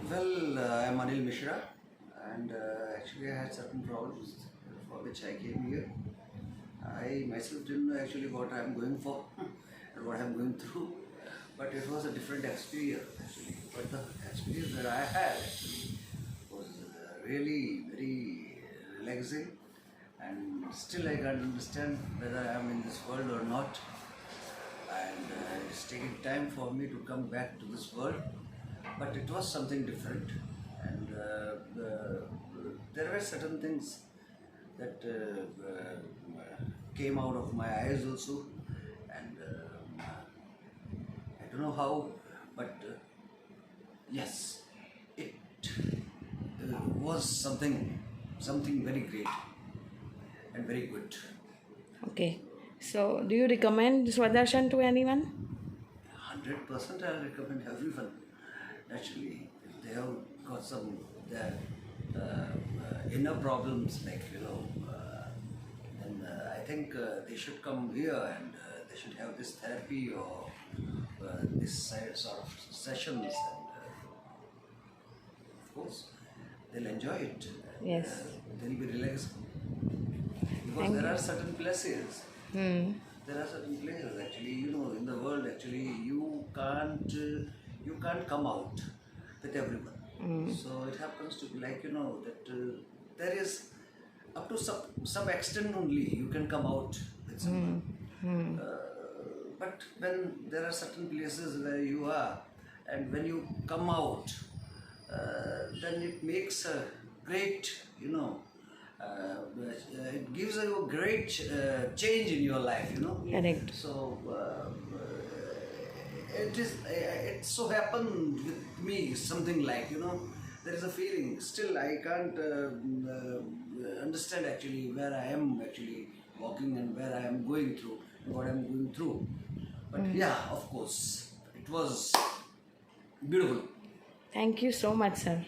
Well, I'm Anil Mishra, and actually I had certain problems for which I came here. I myself didn't know actually what I'm going for and what I'm going through, but it was a different experience actually. But the experience that I had actually was really very relaxing, and still I can't understand whether I am in this world or not. And it's taking time for me to come back to this world, but it was something different. And there were certain things that came out of my eyes also, and I don't know how, but yes, it was something very great and very good. Okay. So, do you recommend Swaдаrshan to anyone? 100% I recommend everyone. Actually, if they have got some their inner problems, like then I think they should come here, and they should have this therapy or this sort of sessions, and of course they'll enjoy it. And, Yes. they'll be relaxed because Thank there you. are certain places. There are certain places actually, in the world actually you can't come out with everyone. So it happens to be like that there is up to some extent only you can come out with someone. But when there are certain places where you are, and when you come out, then it makes a great, it gives you a great change in your life. Correct. So it so happened with me something like there is a feeling. Still, I can't understand actually where I am actually walking and where I am going through and what I am going through. But yeah, of course, it was beautiful. Thank you so much, sir.